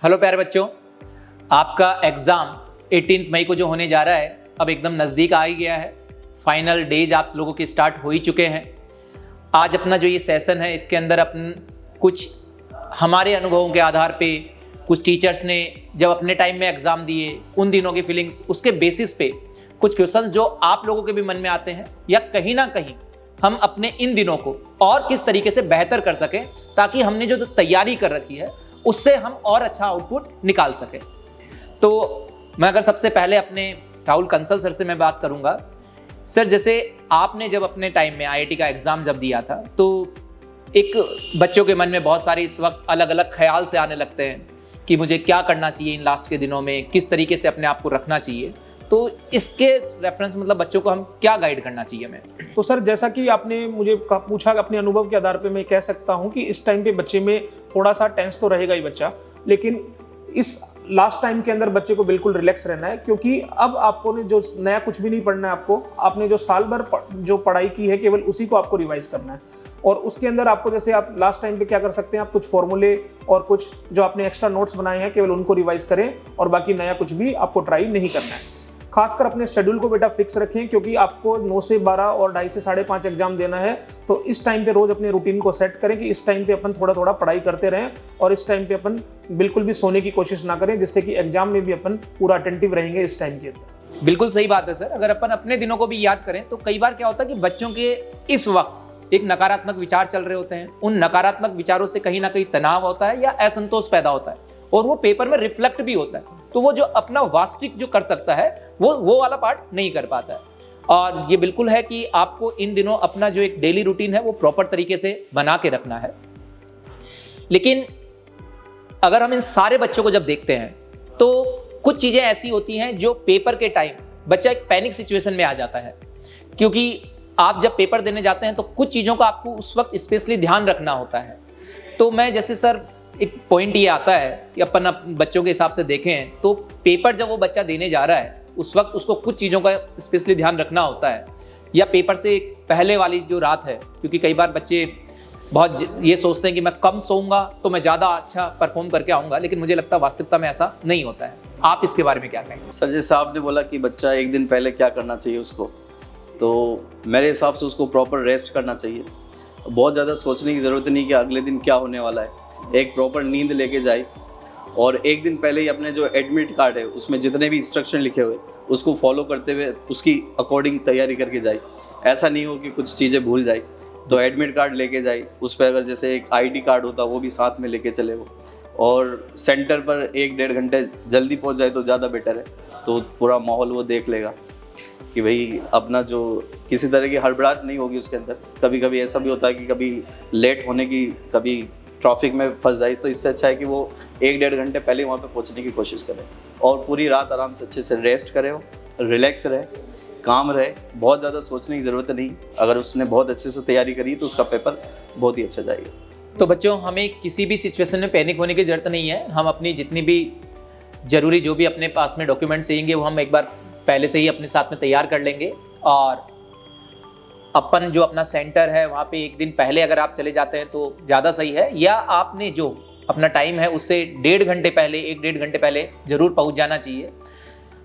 Hello प्यारे बच्चों, आपका एग्ज़ाम 18 मई को जो होने जा रहा है अब एकदम नज़दीक आ ही गया है। फाइनल डेज आप लोगों के स्टार्ट हो ही चुके हैं। आज अपना जो ये सेशन है इसके अंदर अपन कुछ हमारे अनुभवों के आधार पे कुछ टीचर्स ने जब अपने टाइम में एग्ज़ाम दिए उन दिनों की फीलिंग्स, उसके बेसिस पे कुछ क्वेश्चंस जो आप लोगों के भी मन में आते हैं या कहीं ना कहीं हम अपने इन दिनों को और किस तरीके से बेहतर कर सकें ताकि हमने जो तैयारी कर रखी है उससे हम और अच्छा आउटपुट निकाल सकें। तो मैं अगर सबसे पहले अपने राहुल कंसल सर से मैं बात करूंगा। सर, जैसे आपने जब अपने टाइम में आईआईटी का एग्ज़ाम जब दिया था तो एक बच्चों के मन में बहुत सारे इस वक्त अलग अलग ख्याल से आने लगते हैं कि मुझे क्या करना चाहिए इन लास्ट के दिनों में, किस तरीके से अपने आप को रखना चाहिए। तो इसके रेफरेंस मतलब बच्चों को हम क्या गाइड करना चाहिए हमें? तो सर, जैसा कि आपने मुझे पूछा, अपने अनुभव के आधार पे मैं कह सकता हूं कि इस टाइम पे बच्चे में थोड़ा सा टेंस तो रहेगा ही बच्चा, लेकिन इस लास्ट टाइम के अंदर बच्चे को बिल्कुल रिलैक्स रहना है, क्योंकि अब आपको ने जो नया कुछ भी नहीं पढ़ना है। आपने जो साल भर जो पढ़ाई की है केवल उसी को आपको रिवाइज करना है। और उसके अंदर आपको, जैसे आप लास्ट टाइम पे क्या कर सकते हैं, आप कुछ फॉर्मूले और कुछ जो आपने एक्स्ट्रा नोट्स बनाए हैं केवल उनको रिवाइज करें और बाकी नया कुछ भी आपको ट्राई नहीं करना है। खासकर अपने शेड्यूल को बेटा फिक्स रखें, क्योंकि आपको 9 से 12 और 2.5 से 5.5 एग्जाम देना है। तो इस टाइम पे रोज अपने रूटीन को सेट करें कि इस टाइम पे अपन थोड़ा थोड़ा पढ़ाई करते रहें और इस टाइम पे अपन बिल्कुल भी सोने की कोशिश ना करें, जिससे कि एग्जाम में भी अपन पूरा अटेंटिव रहेंगे इस टाइम के अंदर। बिल्कुल सही बात है सर। अगर अपन अपने दिनों को भी याद करें तो कई बार क्या होता है कि बच्चों के इस वक्त एक नकारात्मक विचार चल रहे होते हैं। उन नकारात्मक विचारों से कहीं ना कहीं तनाव होता है या असंतोष पैदा होता है और वो पेपर में रिफ्लेक्ट भी होता है। तो वो जो अपना वास्तविक जो कर सकता है वो वाला पार्ट नहीं कर पाता है। और ये बिल्कुल है कि आपको इन दिनों अपना जो एक डेली रूटीन है वो प्रॉपर तरीके से बना के रखना है। लेकिन अगर हम इन सारे बच्चों को जब देखते हैं तो कुछ चीज़ें ऐसी होती हैं जो पेपर के टाइम बच्चा एक पैनिक सिचुएशन में आ जाता है, क्योंकि आप जब पेपर देने जाते हैं तो कुछ चीज़ों का आपको उस वक्त स्पेशली ध्यान रखना होता है। तो मैं जैसे सर एक पॉइंट ये आता है कि अपन बच्चों के हिसाब से देखें तो पेपर जब वो बच्चा देने जा रहा है उस वक्त उसको कुछ चीज़ों का स्पेशली ध्यान रखना होता है, या पेपर से पहले वाली जो रात है, क्योंकि कई बार बच्चे बहुत ये सोचते हैं कि मैं कम सोऊंगा तो मैं ज़्यादा अच्छा परफॉर्म करके आऊँगा, लेकिन मुझे लगता है वास्तविकता में ऐसा नहीं होता है। आप इसके बारे में क्या कहेंगे? सर, जैसे आपने बोला कि बच्चा एक दिन पहले क्या करना चाहिए उसको, तो मेरे हिसाब से उसको प्रॉपर रेस्ट करना चाहिए। बहुत ज़्यादा सोचने की ज़रूरत नहीं कि अगले दिन क्या होने वाला है। एक प्रॉपर नींद लेके जाए और एक दिन पहले ही अपने जो एडमिट कार्ड है उसमें जितने भी इंस्ट्रक्शन लिखे हुए उसको फॉलो करते हुए उसकी अकॉर्डिंग तैयारी करके जाए। ऐसा नहीं हो कि कुछ चीज़ें भूल जाए। तो एडमिट कार्ड लेके जाए, उस पर अगर जैसे एक आईडी कार्ड होता वो भी साथ में लेके चले वो, और सेंटर पर 1-1.5 घंटे जल्दी पहुंच जाए तो ज़्यादा बेटर है। तो पूरा माहौल वो देख लेगा कि भाई अपना जो किसी तरह की हड़बड़ाहट नहीं होगी उसके अंदर। कभी कभी ऐसा भी होता है कि कभी लेट होने की, कभी ट्रैफिक में फंस जाए, तो इससे अच्छा है कि वो 1-1.5 घंटे पहले वहाँ पे पहुँचने की कोशिश करें और पूरी रात आराम से अच्छे से रेस्ट करे, रिलैक्स रहे, काम रहे। बहुत ज़्यादा सोचने की ज़रूरत नहीं। अगर उसने बहुत अच्छे से तैयारी करी तो उसका पेपर बहुत ही अच्छा जाएगा। तो बच्चों, हमें किसी भी सिचुएशन में पैनिक होने की ज़रूरत नहीं है। हम अपनी जितनी भी ज़रूरी जो भी अपने पास में डॉक्यूमेंट्स चाहिए वो हम एक बार पहले से ही अपने साथ में तैयार कर लेंगे, और अपन जो अपना सेंटर है वहाँ पे एक दिन पहले अगर आप चले जाते हैं तो ज़्यादा सही है, या आपने जो अपना टाइम है उससे 1.5 घंटे पहले 1-1.5 घंटे पहले ज़रूर पहुँच जाना चाहिए।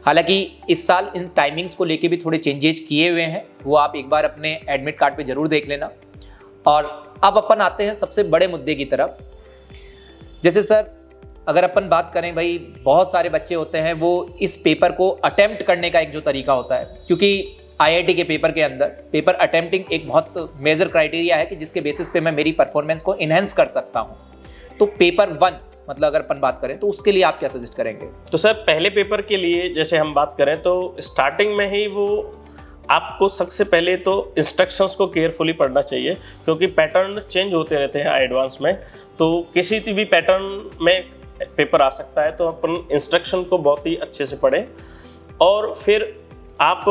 हालांकि इस साल इन टाइमिंग्स को लेके भी थोड़े चेंजेज किए हुए हैं, वो आप एक बार अपने एडमिट कार्ड पे ज़रूर देख लेना। और अब अपन आते हैं सबसे बड़े मुद्दे की तरफ। जैसे सर, अगर अपन बात करें, भाई बहुत सारे बच्चे होते हैं वो इस पेपर को अटेम्प्ट करने का एक जो तरीका होता है, क्योंकि आईआईटी के पेपर के अंदर पेपर अटेम्प्टिंग एक बहुत मेजर क्राइटेरिया है कि जिसके बेसिस पे मैं मेरी परफॉर्मेंस को इनहेंस कर सकता हूँ। तो पेपर 1 मतलब अगर अपन बात करें तो उसके लिए आप क्या सजेस्ट करेंगे? तो सर, पहले पेपर के लिए जैसे हम बात करें तो स्टार्टिंग में ही वो आपको सबसे पहले तो इंस्ट्रक्शंस को केयरफुली पढ़ना चाहिए, क्योंकि पैटर्न चेंज होते रहते हैं एडवांस में। तो किसी भी पैटर्न में पेपर आ सकता है, तो अपन इंस्ट्रक्शन को बहुत ही अच्छे से पढ़ें। और फिर आप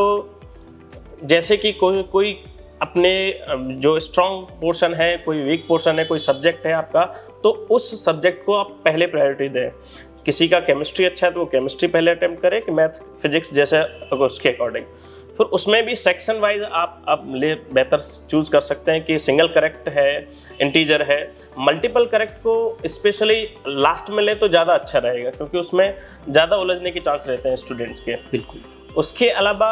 जैसे कि कोई अपने जो स्ट्रॉन्ग पोर्शन है, कोई वीक पोर्शन है, कोई सब्जेक्ट है आपका, तो उस सब्जेक्ट को आप पहले प्रायोरिटी दें। किसी का केमिस्ट्री अच्छा है तो वो केमिस्ट्री पहले अटेम्प्ट करे कि मैथ फिजिक्स जैसे उसके अकॉर्डिंग। फिर उसमें भी सेक्शन वाइज आप ले बेहतर चूज कर सकते हैं कि सिंगल करेक्ट है, इंटीजर है। मल्टीपल करेक्ट को स्पेशली लास्ट में ले तो ज़्यादा अच्छा रहेगा, क्योंकि उसमें ज़्यादा उलझने के चांस रहते हैं स्टूडेंट्स के। बिल्कुल। उसके अलावा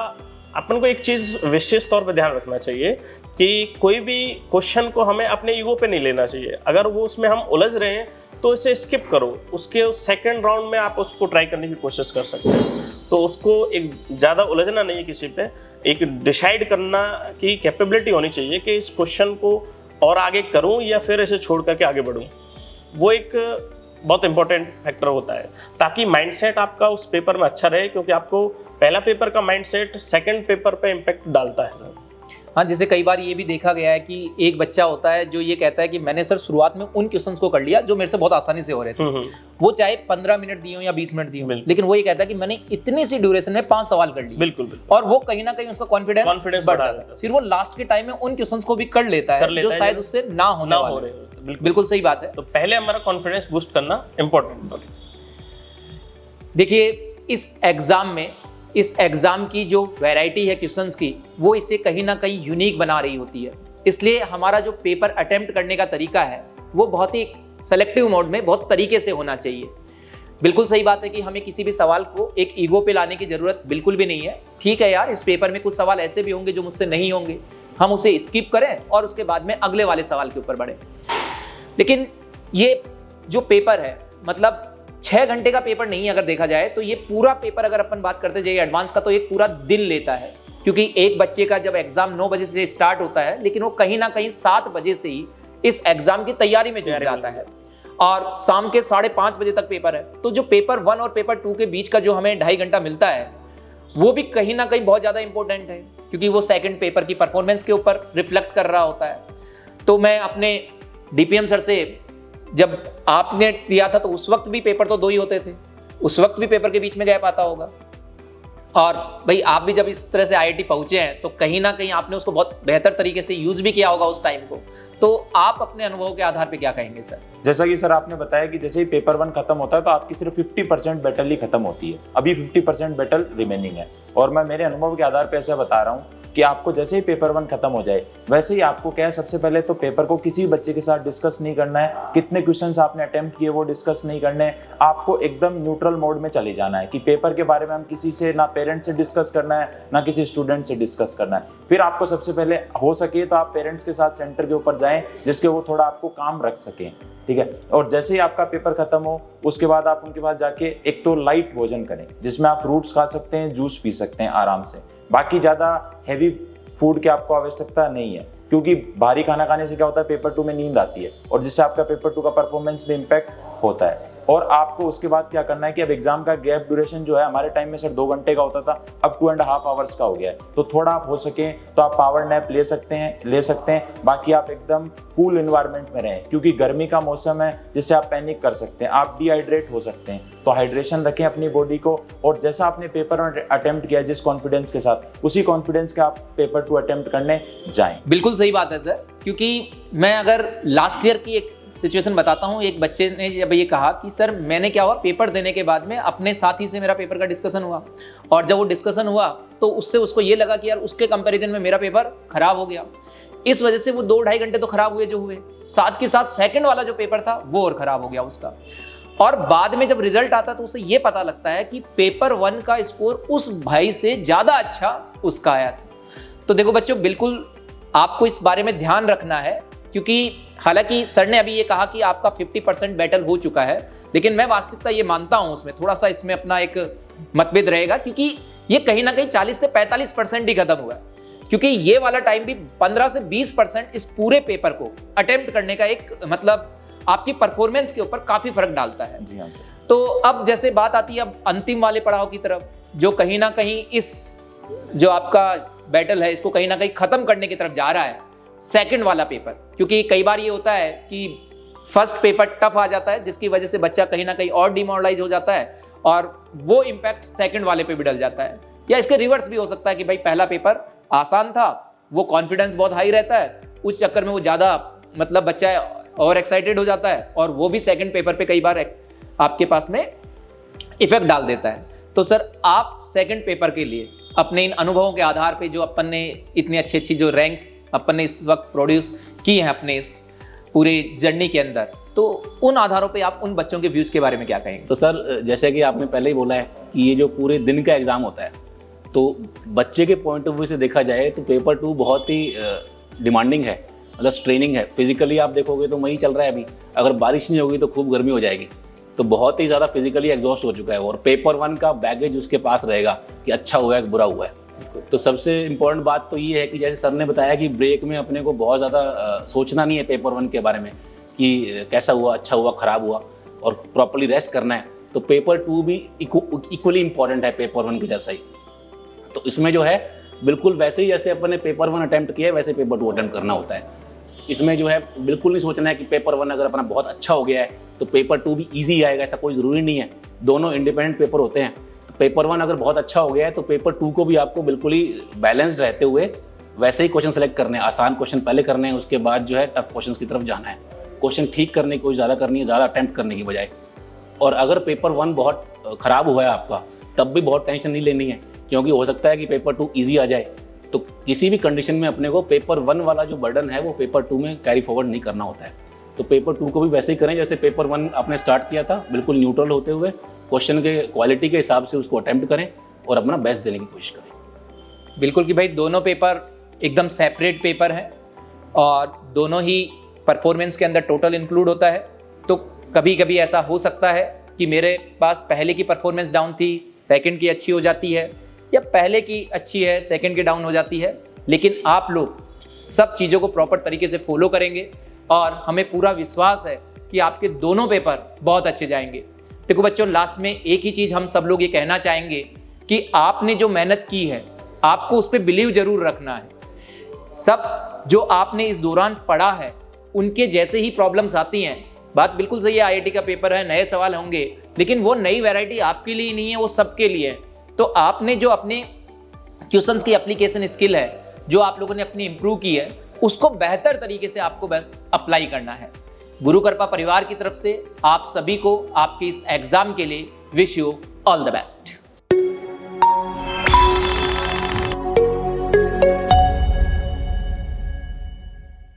अपन को एक चीज़ विशेष तौर पे ध्यान रखना चाहिए कि कोई भी क्वेश्चन को हमें अपने ईगो पे नहीं लेना चाहिए। अगर वो उसमें हम उलझ रहे हैं तो इसे स्किप करो, उसके सेकंड राउंड में आप उसको ट्राई करने की कोशिश कर सकते हैं। तो उसको एक ज़्यादा उलझना नहीं है किसी पे, एक डिसाइड करना की कैपेबिलिटी होनी चाहिए कि इस क्वेश्चन को और आगे करूं या फिर इसे छोड़ करके आगे बढ़ूं। वो एक बहुत इंपॉर्टेंट फैक्टर होता है, ताकि माइंडसेट आपका उस पेपर में अच्छा रहे, क्योंकि आपको पहला पेपर का माइंडसेट सेकंड पेपर पे इम्पैक्ट डालता है सर। हाँ, जैसे कई बार ये भी देखा गया है कि एक बच्चा होता है जो ये कहता है कि मैंने सर शुरुआत में उन क्वेश्चंस को कर लिया जो मेरे से बहुत आसानी से हो रहे थे, वो चाहे 15 मिनट दिए हो या 20 मिनट दिए हो, लेकिन वो ये कहता है कि मैंने इतनी सी ड्यूरेशन में 5 सवाल कर लिए। बिल्कुल। और वो कहीं ना कहीं उसका कॉन्फिडेंस बढ़ जाता है, फिर वो लास्ट के टाइम में उन क्वेश्चंस को भी कर लेता है जो शायद उससे ना होने वाले। बिल्कुल सही बात है। तो पहले हमारा कॉन्फिडेंस बूस्ट करना इंपॉर्टेंट है। देखिए, इस एग्जाम की जो वैरायटी है क्वेश्चंस की, वो इसे कहीं ना कहीं यूनिक बना रही होती है। इसलिए हमारा जो पेपर अटेम्प्ट करने का तरीका है वो बहुत ही सेलेक्टिव मोड में बहुत तरीके से होना चाहिए। बिल्कुल सही बात है कि हमें किसी भी सवाल को एक ईगो पे लाने की जरूरत बिल्कुल भी नहीं है। ठीक है यार, इस पेपर में कुछ सवाल ऐसे भी होंगे जो मुझसे नहीं होंगे, हम उसे स्किप करें और उसके बाद में अगले वाले सवाल के ऊपर बढ़ें। लेकिन ये जो पेपर है, मतलब 6 घंटे का पेपर नहीं, अगर देखा जाए तो ये पूरा पेपर, अगर अपन बात करते जाइए एडवांस का, तो एक पूरा दिन लेता है। क्योंकि एक बच्चे का जब एग्जाम 9 बजे से स्टार्ट होता है, लेकिन वो कहीं ना कहीं 7 बजे से ही इस एग्जाम की तैयारी में जुट जाता है और शाम के 5:30 बजे तक पेपर है। तो जो पेपर 1 और पेपर 2 के बीच का जो हमें 2.5 घंटा मिलता है, वो भी कहीं ना कहीं बहुत ज़्यादा इंपॉर्टेंट है, क्योंकि वो सेकेंड पेपर की परफॉर्मेंस के ऊपर रिफ्लेक्ट कर रहा होता है। तो मैं अपने DPM सर से, जब आपने दिया था तो उस वक्त भी पेपर तो 2 ही होते थे, उस वक्त भी पेपर के बीच में गैप आता होगा। और भाई आप भी जब इस तरह से IIT पहुंचे हैं तो कहीं ना कहीं आपने उसको बहुत बेहतर तरीके से यूज भी किया होगा उस टाइम को। तो आप अपने अनुभव के आधार पे क्या कहेंगे सर? जैसा कि सर आपने बताया कि जैसे ही पेपर 1 खत्म होता है तो आपकी सिर्फ 50% बैटल ही खत्म होती है, अभी 50% बैटल रिमेनिंग है। और मैं मेरे अनुभव के आधार पर ऐसा बता रहा हूँ कि आपको जैसे ही पेपर 1 खत्म हो जाए, वैसे ही आपको क्या है, सबसे पहले तो पेपर को किसी बच्चे के साथ डिस्कस नहीं करना है, कितने क्वेश्चंस आपने अटेम्प्ट किए वो डिस्कस नहीं करने, आपको एकदम न्यूट्रल मोड में चले जाना है कि पेपर के बारे में हम किसी से, ना पेरेंट्स से डिस्कस करना है ना किसी स्टूडेंट से डिस्कस करना है। फिर आपको सबसे पहले हो सके तो आप पेरेंट्स के साथ सेंटर के ऊपर जाएं, जिसके वो थोड़ा आपको काम रख सकें, ठीक है। और जैसे ही आपका पेपर खत्म हो, उसके बाद आप उनके पास जाके एक तो लाइट भोजन करें, जिसमें आप फ्रूट्स खा सकते हैं, जूस पी सकते हैं आराम से। बाकी ज़्यादा हैवी फूड की आपको आवश्यकता नहीं है, क्योंकि भारी खाना खाने से क्या होता है, पेपर 2 में नींद आती है और जिससे आपका पेपर 2 का परफॉर्मेंस में इम्पैक्ट होता है। और आपको उसके बाद क्या करना है कि अब एग्जाम का गैप ड्यूरेशन जो है, हमारे टाइम में सर 2 घंटे का होता था, अब 2.5 आवर्स का हो गया है। तो थोड़ा आप हो सके तो आप पावर नैप ले सकते हैं। बाकी आप एकदम कूल एनवायरनमेंट में रहें, क्योंकि गर्मी का मौसम है जिससे आप पैनिक कर सकते हैं, आप डिहाइड्रेट हो सकते हैं। तो हाइड्रेशन रखें अपनी बॉडी को, और जैसा आपने पेपर में अटेम्प्ट किया जिस कॉन्फिडेंस के साथ, उसी कॉन्फिडेंस के आप पेपर 2 अटेम्प्ट करने जाएं। बिल्कुल सही बात है सर, क्योंकि मैं अगर लास्ट ईयर की एक सिचुएशन बताता हूँ। एक बच्चे ने जब ये कहा कि सर मैंने क्या हुआ, पेपर देने के बाद में अपने साथी से मेरा पेपर का डिस्कशन हुआ, और जब वो डिस्कशन हुआ तो उससे उसको ये लगा कि यार उसके कंपैरिजन में मेरा पेपर खराब हो गया। इस वजह से वो 2-2.5 घंटे तो खराब हुए जो हुए, साथ के साथ सेकंड वाला जो पेपर था वो और खराब हो गया उसका। और बाद में जब रिजल्ट आता तो उसे ये पता लगता है कि पेपर 1 का स्कोर उस भाई से ज़्यादा अच्छा उसका आया था। तो देखो बच्चों, बिल्कुल आपको इस बारे में ध्यान रखना है, क्योंकि हालांकि सर ने अभी ये कहा कि आपका 50% बैटल हो चुका है, लेकिन मैं वास्तविकता ये मानता हूँ उसमें थोड़ा सा इसमें अपना एक मतभेद रहेगा, क्योंकि ये कहीं ना कहीं 40 से 45% ही खत्म हुआ है। क्योंकि ये वाला टाइम भी 15 से 20% इस पूरे पेपर को अटेम्प्ट करने का एक मतलब आपकी परफॉर्मेंस के ऊपर काफी फर्क डालता है। जी हाँ सर। तो अब जैसे बात आती है अब अंतिम वाले पड़ाव की तरफ, जो कहीं ना कहीं इस जो आपका बैटल है इसको कहीं ना कहीं खत्म करने की तरफ जा रहा है, सेकंड वाला पेपर। क्योंकि कई बार ये होता है कि फर्स्ट पेपर टफ आ जाता है, जिसकी वजह से बच्चा कहीं ना कहीं और डिमोरलाइज हो जाता है, और वो इम्पैक्ट सेकंड वाले पे भी डल जाता है। या इसके रिवर्स भी हो सकता है कि भाई पहला पेपर आसान था, वो कॉन्फिडेंस बहुत हाई रहता है, उस चक्कर में वो ज़्यादा मतलब बच्चा और एक्साइटेड हो जाता है, और वो भी सेकंड पेपर पे कई बार आपके पास में इफेक्ट डाल देता है। तो सर आप सेकंड पेपर के लिए अपने इन अनुभवों के आधार पे जो अपन ने इतनी अच्छी अच्छी जो रैंक्स अपन ने इस वक्त प्रोड्यूस की हैं अपने इस पूरे जर्नी के अंदर, तो उन आधारों पे आप उन बच्चों के व्यूज़ के बारे में क्या कहेंगे? तो सर जैसे कि आपने पहले ही बोला है कि ये जो पूरे दिन का एग्ज़ाम होता है, तो बच्चे के पॉइंट ऑफ व्यू से देखा जाए तो पेपर 2 बहुत ही डिमांडिंग है, मतलब स्ट्रेनिंग है। फिजिकली आप देखोगे तो मई चल रहा है अभी, अगर बारिश नहीं होगी तो खूब गर्मी हो जाएगी, तो बहुत ही ज़्यादा फिजिकली एग्जॉस्ट हो चुका है। और पेपर 1 का बैगेज उसके पास रहेगा कि अच्छा हुआ है कि बुरा हुआ है। तो सबसे इम्पोर्टेंट बात तो ये है कि जैसे सर ने बताया कि ब्रेक में अपने को बहुत ज़्यादा सोचना नहीं है पेपर 1 के बारे में कि कैसा हुआ, अच्छा हुआ, ख़राब हुआ, और प्रॉपर्ली रेस्ट करना है। तो पेपर 2 भी इक्वली इम्पॉर्टेंट है पेपर 1 के जैसा ही। तो इसमें जो है बिल्कुल वैसे ही जैसे अपन ने पेपर 1 अटैम्प्ट किया है वैसे पेपर 2 अटैम्प्ट करना होता है। इसमें जो है बिल्कुल नहीं सोचना है कि पेपर 1 अगर अपना बहुत अच्छा हो गया है तो पेपर 2 भी ईजी आएगा, ऐसा कोई ज़रूरी नहीं है। दोनों इंडिपेंडेंट पेपर होते हैं। तो पेपर 1 अगर बहुत अच्छा हो गया है तो पेपर 2 को भी आपको बिल्कुल ही बैलेंस्ड रहते हुए वैसे ही क्वेश्चन सेलेक्ट करने हैं। आसान क्वेश्चन पहले करने हैं, उसके बाद जो है टफ क्वेश्चन की तरफ जाना है। क्वेश्चन ठीक करने की कोशिश ज़्यादा करनी है, ज़्यादा अटैम्प्ट करने की बजाय। और अगर पेपर 1 बहुत ख़राब हुआ है आपका, तब भी बहुत टेंशन नहीं लेनी है, क्योंकि हो सकता है कि पेपर 2 ईजी आ जाए। तो किसी भी कंडीशन में अपने को पेपर 1 वाला जो बर्डन है वो पेपर 2 में कैरी फॉरवर्ड नहीं करना होता है। तो पेपर 2 को भी वैसे ही करें जैसे पेपर 1 आपने स्टार्ट किया था, बिल्कुल न्यूट्रल होते हुए क्वेश्चन के क्वालिटी के हिसाब से उसको अटैम्प्ट करें और अपना बेस्ट देने की कोशिश करें। बिल्कुल कि भाई दोनों पेपर एकदम सेपरेट पेपर हैं और दोनों ही परफॉर्मेंस के अंदर टोटल इंक्लूड होता है। तो कभी कभी ऐसा हो सकता है कि मेरे पास पहले की परफॉर्मेंस डाउन थी, सेकंड की अच्छी हो जाती है, या पहले की अच्छी है सेकंड की डाउन हो जाती है, लेकिन आप लोग सब चीज़ों को प्रॉपर तरीके से फॉलो करेंगे और हमें पूरा विश्वास है कि आपके दोनों पेपर बहुत अच्छे जाएंगे। देखो बच्चों, लास्ट में एक ही चीज़ हम सब लोग ये कहना चाहेंगे कि आपने जो मेहनत की है आपको उस पर बिलीव जरूर रखना है। सब जो आपने इस दौरान पढ़ा है उनके जैसे ही प्रॉब्लम्स आती हैं। बात बिल्कुल सही है, आईआईटी का पेपर है, नए सवाल होंगे, लेकिन वो नई वैरायटी आपके लिए नहीं है, वो सबके लिए है। तो आपने जो अपने क्वेश्चंस की एप्लीकेशन स्किल है, जो आप लोगों ने अपनी इंप्रूव की है, उसको बेहतर तरीके से आपको बस अप्लाई करना है। गुरु कृपा परिवार की तरफ से आप सभी को आपके इस एग्जाम के लिए wish you all the best.